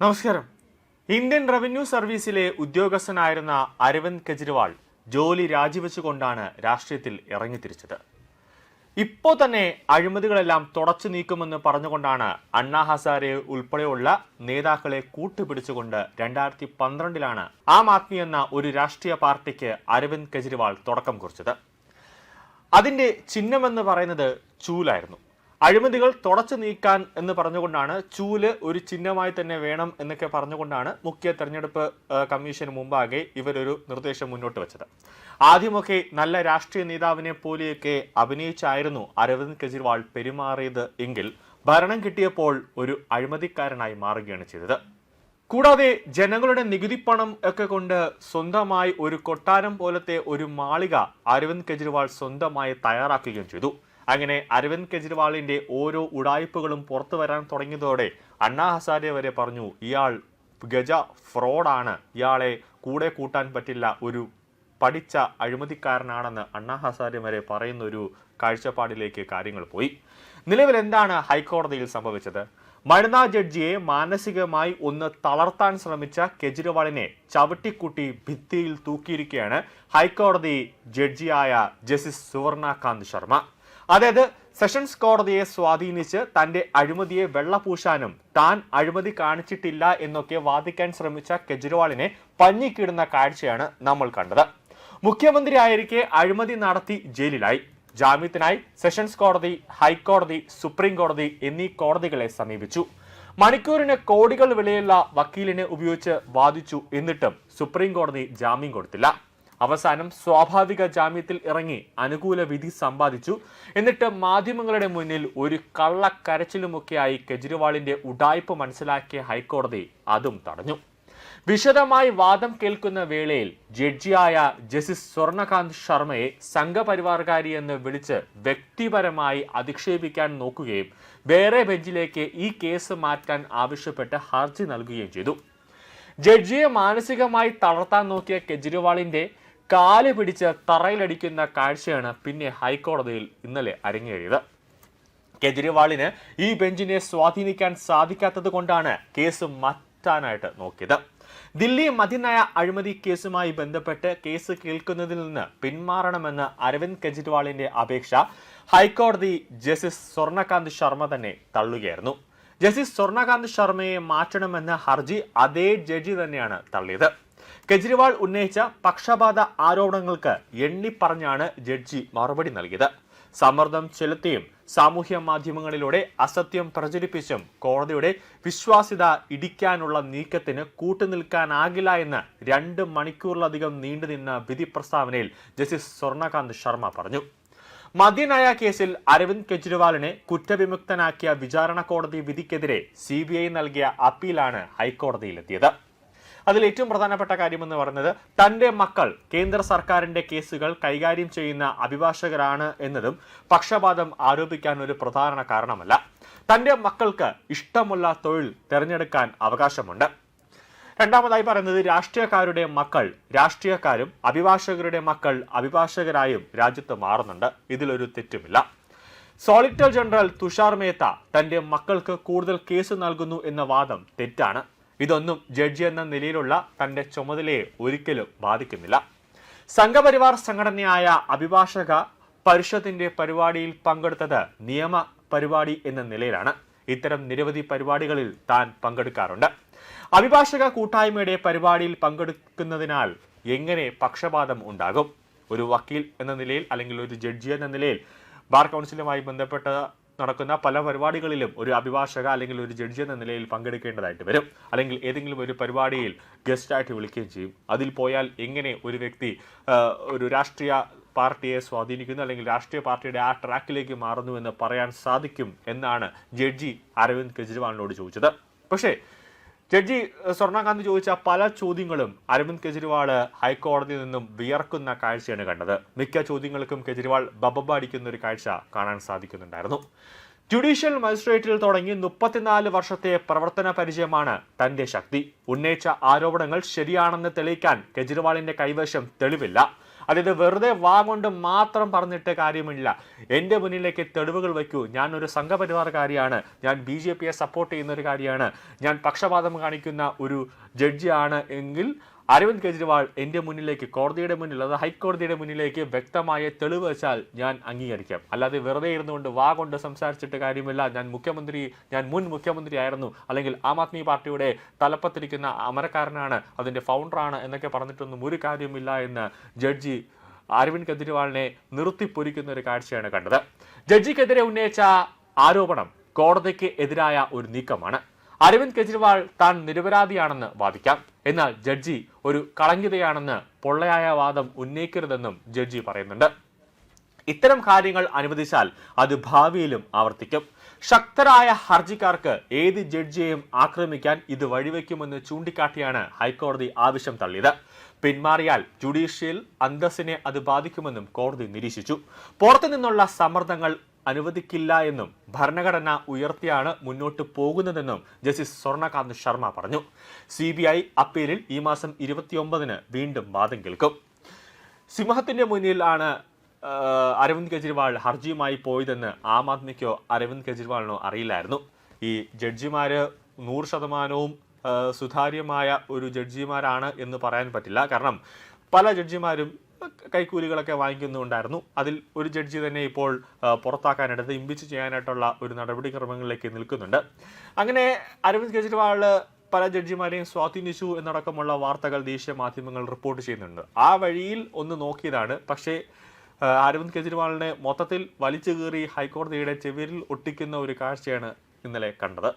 നമസ്കാരം. Indian revenue സർവീസിലെ ഉദ്യോഗസ്ഥനായിരുന്ന Aravind Kejriwal ജോലി രാജിവെച്ചുകൊണ്ടാണ് രാഷ്ട്രീയത്തിൽ ഇറങ്ങിത്തിരിച്ചത്. ഇപ്പോൾ തന്നെ അഴിമതികളെല്ലാം തുടച്ചു നീക്കുമെന്ന് പറഞ്ഞുകൊണ്ടാണ് അണ്ണാ ഹസാരെ ഉൾപ്പെടെയുള്ള നേതാക്കളെ കൂട്ടുപിടിച്ചുകൊണ്ട് 2012 ആം ആദ്മി എന്ന ഒരു രാഷ്ട്രീയ പാർട്ടിക്ക് അരവിന്ദ് കെജ്രിവാൾ തുടക്കം കുറിച്ചത്. അതിന്റെ ചിഹ്നമെന്ന് പറയുന്നത് ചൂലായിരുന്നു. അഴിമതികൾ തുടച്ചു നീക്കാൻ എന്ന് പറഞ്ഞുകൊണ്ടാണ് ചൂല് ഒരു ചിഹ്നമായി തന്നെ വേണം എന്നൊക്കെ പറഞ്ഞുകൊണ്ടാണ് മുഖ്യ തെരഞ്ഞെടുപ്പ് കമ്മീഷന് മുമ്പാകെ ഇവരൊരു നിർദ്ദേശം മുന്നോട്ട് വെച്ചത്. ആദ്യമൊക്കെ നല്ല രാഷ്ട്രീയ നേതാവിനെ പോലെയൊക്കെ അഭിനയിച്ചായിരുന്നു അരവിന്ദ് കെജ്രിവാൾ പെരുമാറിയത് എങ്കിൽ ഭരണം കിട്ടിയപ്പോൾ ഒരു അഴിമതിക്കാരനായി മാറുകയാണ് ചെയ്തത്. കൂടാതെ ജനങ്ങളുടെ നികുതിപ്പണം ഒക്കെ കൊണ്ട് സ്വന്തമായി ഒരു കൊട്ടാരം പോലത്തെ ഒരു മാളിക അരവിന്ദ് കെജ്രിവാൾ സ്വന്തമായി തയ്യാറാക്കുകയും ചെയ്തു. അങ്ങനെ അരവിന്ദ് കെജ്രിവാളിന്റെ ഓരോ ഉടായ്പകളും പുറത്തു വരാൻ തുടങ്ങിയതോടെ അണ്ണാ ഹസാരെ വരെ പറഞ്ഞു, ഇയാൾ ഗജ ഫ്രോഡാണ്, ഇയാളെ കൂടെ കൂട്ടാൻ പറ്റില്ല, ഒരു പഠിച്ച അഴിമതിക്കാരനാണെന്ന് അണ്ണാ ഹസാരെ വരെ പറയുന്ന ഒരു കാഴ്ചപ്പാടിലേക്ക് കാര്യങ്ങൾ പോയി. നിലവിൽ എന്താണ് ഹൈക്കോടതിയിൽ സംഭവിച്ചത്? വനിതാ ജഡ്ജിയെ മാനസികമായി ഒന്ന് തളർത്താൻ ശ്രമിച്ച കെജ്രിവാളിനെ ചവിട്ടിക്കുട്ടി ഭിത്തിയിൽ തൂക്കിയിരിക്കുകയാണ് ഹൈക്കോടതി ജഡ്ജിയായ ജസ്റ്റിസ് സുവർണകാന്ത് ശർമ്മ. അതായത് സെഷൻസ് കോടതിയെ സ്വാധീനിച്ച് തന്റെ അഴിമതിയെ വെള്ളപൂശാനും താൻ അഴിമതി കാണിച്ചിട്ടില്ല എന്നൊക്കെ വാദിക്കാൻ ശ്രമിച്ച കെജ്രിവാളിനെ പഞ്ഞിക്കിടുന്ന കാഴ്ചയാണ് നമ്മൾ കണ്ടത്. മുഖ്യമന്ത്രി ആയിരിക്കെ അഴിമതി നടത്തി ജയിലിലായി. ജാമ്യത്തിനായി സെഷൻസ് കോടതി, ഹൈക്കോടതി, സുപ്രീം കോടതി എന്നീ കോടതികളെ സമീപിച്ചു. മണിക്കൂറിന് കോടികൾ വിലയുള്ള വക്കീലിനെ ഉപയോഗിച്ച് വാദിച്ചു. എന്നിട്ടും സുപ്രീം കോടതി ജാമ്യം കൊടുത്തില്ല. അവസാനം സ്വാഭാവിക ജാമ്യത്തിൽ ഇറങ്ങി അനുകൂല വിധി സമ്പാദിച്ചു. എന്നിട്ട് മാധ്യമങ്ങളുടെ മുന്നിൽ ഒരു കള്ളക്കരച്ചിലുമൊക്കെയായി കെജ്രിവാളിന്റെ ഉഡായ്പ മനസ്സിലാക്കിയ ഹൈക്കോടതി അതും തടഞ്ഞു. വിശദമായി വാദം കേൾക്കുന്ന വേളയിൽ ജഡ്ജിയായ ജസ്റ്റിസ് സ്വർണകാന്ത് ശർമ്മയെ സംഘപരിവാർകാരി എന്ന് വിളിച്ച് വ്യക്തിപരമായി അധിക്ഷേപിക്കാൻ നോക്കുകയും വേറെ ബെഞ്ചിലേക്ക് ഈ കേസ് മാറ്റാൻ ആവശ്യപ്പെട്ട് ഹർജി നൽകുകയും ചെയ്തു. ജഡ്ജിയെ മാനസികമായി തളർത്താൻ നോക്കിയ കെജ്രിവാളിന്റെ കാല് പിടിച്ച് തറയിലടിക്കുന്ന കാഴ്ചയാണ് പിന്നെ ഹൈക്കോടതിയിൽ ഇന്നലെ അരങ്ങേറിയത്. കെജ്രിവാളിന് ഈ ബെഞ്ചിനെ സ്വാധീനിക്കാൻ സാധിക്കാത്തത് കൊണ്ടാണ് കേസ് മാറ്റാനായിട്ട് നോക്കിയത്. ദില്ലി മദ്യനയ അഴിമതി കേസുമായി ബന്ധപ്പെട്ട് കേസ് കേൾക്കുന്നതിൽ നിന്ന് പിന്മാറണമെന്ന് അരവിന്ദ് കെജ്രിവാളിന്റെ അപേക്ഷ ഹൈക്കോടതി ജസ്റ്റിസ് സ്വർണകാന്ത് ശർമ്മ തന്നെ തള്ളുകയായിരുന്നു. ജസ്റ്റിസ് സ്വർണകാന്ത് ശർമ്മയെ മാറ്റണമെന്ന ഹർജി അതേ ജഡ്ജി തന്നെയാണ് തള്ളിയത്. കെജ്രിവാൾ ഉന്നയിച്ച പക്ഷപാത ആരോപണങ്ങൾക്ക് എണ്ണിപ്പറഞ്ഞാണ് ജഡ്ജി മറുപടി നൽകിയത്. സമ്മർദ്ദം ചെലുത്തിയും സാമൂഹ്യ മാധ്യമങ്ങളിലൂടെ അസത്യം പ്രചരിപ്പിച്ചും കോടതിയുടെ വിശ്വാസ്യത ഇടിക്കാനുള്ള നീക്കത്തിന് കൂട്ടുനിൽക്കാനാകില്ല എന്ന് 2 മണിക്കൂറിലധികം നീണ്ടുനിന്ന വിധി പ്രസ്താവനയിൽ ജസ്റ്റിസ് സ്വർണകാന്ത് ശർമ്മ പറഞ്ഞു. മദ്യനയ കേസിൽ അരവിന്ദ് കെജ്രിവാളിനെ കുറ്റവിമുക്തനാക്കിയ വിചാരണ കോടതി വിധിക്കെതിരെ CBI നൽകിയ അപ്പീലാണ് ഹൈക്കോടതിയിലെത്തിയത്. അതിൽ ഏറ്റവും പ്രധാനപ്പെട്ട കാര്യമെന്ന് പറയുന്നത് തന്റെ മക്കൾ കേന്ദ്ര സർക്കാരിന്റെ കേസുകൾ കൈകാര്യം ചെയ്യുന്ന അഭിഭാഷകരാണ് എന്നതും പക്ഷപാതം ആരോപിക്കാൻ ഒരു പ്രധാന കാരണമല്ല. തന്റെ മക്കൾക്ക് ഇഷ്ടമുള്ള തൊഴിൽ തിരഞ്ഞെടുക്കാൻ അവകാശമുണ്ട്. രണ്ടാമതായി പറയുന്നത് രാഷ്ട്രീയക്കാരുടെ മക്കൾ രാഷ്ട്രീയക്കാരും അഭിഭാഷകരുടെ മക്കൾ അഭിഭാഷകരായും രാജ്യത്ത് മാറുന്നുണ്ട്. ഇതിലൊരു തെറ്റുമില്ല. സോളിസിറ്റർ ജനറൽ തുഷാർ മേത്ത തന്റെ മക്കൾക്ക് കൂടുതൽ കേസ് നൽകുന്നു എന്ന വാദം തെറ്റാണ്. ഇതൊന്നും ജഡ്ജി എന്ന നിലയിലുള്ള തന്റെ ചുമതലയെ ഒരിക്കലും ബാധിക്കുന്നില്ല. സംഘപരിവാർ സംഘടനയായ അഭിഭാഷക പരിഷത്തിന്റെ പരിപാടിയിൽ പങ്കെടുത്തത് നിയമ പരിപാടി എന്ന നിലയിലാണ്. ഇത്തരം നിരവധി പരിപാടികളിൽ താൻ പങ്കെടുക്കാറുണ്ട്. അഭിഭാഷക കൂട്ടായ്മയുടെ പരിപാടിയിൽ പങ്കെടുക്കുന്നതിനാൽ എങ്ങനെ പക്ഷപാതം ഉണ്ടാകും? ഒരു വക്കീൽ എന്ന നിലയിൽ അല്ലെങ്കിൽ ഒരു ജഡ്ജി എന്ന നിലയിൽ ബാർ കൗൺസിലുമായി ബന്ധപ്പെട്ട നടക്കുന്ന പല പരിപാടികളിലും ഒരു അഭിഭാഷക അല്ലെങ്കിൽ ഒരു ജഡ്ജി എന്ന നിലയിൽ പങ്കെടുക്കേണ്ടതായിട്ട് വരും. അല്ലെങ്കിൽ ഏതെങ്കിലും ഒരു പരിപാടിയിൽ ഗസ്റ്റായിട്ട് വിളിക്കുകയും ചെയ്യും. അതിൽ പോയാൽ എങ്ങനെ ഒരു വ്യക്തി ഒരു രാഷ്ട്രീയ പാർട്ടിയെ സ്വാധീനിക്കുന്നു അല്ലെങ്കിൽ രാഷ്ട്രീയ പാർട്ടിയുടെ ആ ട്രാക്കിലേക്ക് മാറുന്നു എന്ന് പറയാൻ സാധിക്കും എന്നാണ് ജഡ്ജി അരവിന്ദ് കെജ്രിവാളിനോട് ചോദിച്ചത്. പക്ഷേ ജഡ്ജി സ്വർണകാന്ത് ചോദിച്ച പല ചോദ്യങ്ങളും അരവിന്ദ് കെജ്രിവാൾ ഹൈക്കോടതിയിൽ നിന്നും വിയർക്കുന്ന കാഴ്ചയാണ് കണ്ടത്. മിക്ക ചോദ്യങ്ങൾക്കും കെജ്രിവാൾ ബബബ അടിക്കുന്ന ഒരു കാഴ്ച കാണാൻ സാധിക്കുന്നുണ്ടായിരുന്നു. ജുഡീഷ്യൽ മജിസ്ട്രേറ്റിൽ തുടങ്ങി 34 വർഷത്തെ പ്രവർത്തന പരിചയമാണ് തന്റെ ശക്തി. ഉന്നയിച്ച ആരോപണങ്ങൾ ശരിയാണെന്ന് തെളിയിക്കാൻ കെജ്രിവാളിന്റെ കൈവശം തെളിവില്ല. അതായത് വെറുതെ വാ കൊണ്ട് മാത്രം പറഞ്ഞിട്ട് കാര്യമില്ല, എൻ്റെ മുന്നിലേക്ക് തെളിവുകൾ വയ്ക്കൂ, ഞാൻ ഒരു സംഘപരിവാർകാരിയാണ്, ഞാൻ BJP സപ്പോർട്ട് ചെയ്യുന്ന ഒരു കാര്യമാണ്, ഞാൻ പക്ഷപാതം കാണിക്കുന്ന ഒരു ജഡ്ജിയാണ് എങ്കിൽ അരവിന്ദ് കെജ്രിവാൾ എൻ്റെ മുന്നിലേക്ക്, കോടതിയുടെ മുന്നിൽ, അതായത് ഹൈക്കോടതിയുടെ മുന്നിലേക്ക് വ്യക്തമായ തെളിവ് വെച്ചാൽ ഞാൻ അംഗീകരിക്കാം. അല്ലാതെ വെറുതെ ഇരുന്നുകൊണ്ട് വാ കൊണ്ട് സംസാരിച്ചിട്ട് കാര്യമില്ല, ഞാൻ മുൻ മുഖ്യമന്ത്രി ആയിരുന്നു, അല്ലെങ്കിൽ ആം ആദ്മി പാർട്ടിയുടെ തലപ്പത്തിരിക്കുന്ന അമരക്കാരനാണ്, അതിൻ്റെ ഫൗണ്ടറാണ് എന്നൊക്കെ പറഞ്ഞിട്ടൊന്നും ഒരു കാര്യമില്ല എന്ന് ജഡ്ജി അരവിന്ദ് കെജ്രിവാളിനെ നിർത്തിപ്പൊരിക്കുന്ന ഒരു കാഴ്ചയാണ് കണ്ടത്. ജഡ്ജിക്കെതിരെ ഉന്നയിച്ച ആരോപണം കോടതിക്ക് എതിരായ ഒരു നീക്കമാണ്. അരവിന്ദ് കെജ്രിവാൾ താൻ നിരപരാധിയാണെന്ന് വാദിക്കാം, എന്നാൽ ജഡ്ജി ഒരു കളങ്കിതയാണെന്ന് പൊള്ളയായ വാദം ഉന്നയിക്കരുതെന്നും ജഡ്ജി പറയുന്നുണ്ട്. ഇത്തരം കാര്യങ്ങൾ അനുവദിച്ചാൽ അത് ഭാവിയിലും ആവർത്തിക്കും. ശക്തരായ ഹർജിക്കാർക്ക് ഏത് ജഡ്ജിയെയും ആക്രമിക്കാൻ ഇത് വഴിവെക്കുമെന്ന് ചൂണ്ടിക്കാട്ടിയാണ് ഹൈക്കോടതി ആവശ്യം തള്ളിയത്. പിന്മാറിയാൽ ജുഡീഷ്യൽ അന്തസ്സിനെ അത് ബാധിക്കുമെന്നും കോടതി നിരീക്ഷിച്ചു. പുറത്തു നിന്നുള്ള സമ്മർദ്ദങ്ങൾ അനുവദിക്കില്ല എന്നും ഭരണഘടന ഉയർത്തിയാണ് മുന്നോട്ട് പോകുന്നതെന്നും ജസ്റ്റിസ് സ്വർണകാന്ത് ശർമ്മ പറഞ്ഞു. CBI അപ്പീലിൽ ഈ മാസം 29-ന് വീണ്ടും വാദം കേൾക്കും. സിംഹത്തിന്റെ മുന്നിലാണ് അരവിന്ദ് കെജ്രിവാൾ ഹർജിയുമായി പോയതെന്ന് ആം ആദ്മിക്കോ അരവിന്ദ് കെജ്രിവാളിനോ അറിയില്ലായിരുന്നു. ഈ ജഡ്ജിമാര് 100% സുതാര്യമായ ഒരു ജഡ്ജിമാരാണ് എന്ന് പറയാൻ പറ്റില്ല. കാരണം പല ജഡ്ജിമാരും കൈക്കൂലികളൊക്കെ വാങ്ങിക്കുന്നുണ്ടായിരുന്നു. അതിൽ ഒരു ജഡ്ജി തന്നെ ഇപ്പോൾ പുറത്താക്കാനായിട്ട് ഇംപീച്ച് ചെയ്യാനായിട്ടുള്ള ഒരു നടപടിക്രമങ്ങളിലേക്ക് നിൽക്കുന്നുണ്ട്. അങ്ങനെ അരവിന്ദ് കെജ്രിവാൾ പല ജഡ്ജിമാരെയും സ്വാധീനിച്ചു എന്നടക്കമുള്ള വാർത്തകൾ ദേശീയ മാധ്യമങ്ങൾ റിപ്പോർട്ട് ചെയ്യുന്നുണ്ട്. ആ വഴിയിൽ ഒന്ന് നോക്കിയതാണ്. പക്ഷേ അരവിന്ദ് കെജ്രിവാളിനെ മൊത്തത്തിൽ വലിച്ചു കീറി ഹൈക്കോടതിയുടെ ചെവിരിൽ ഒട്ടിക്കുന്ന ഒരു കാഴ്ചയാണ് ഇന്നലെ കണ്ടത്.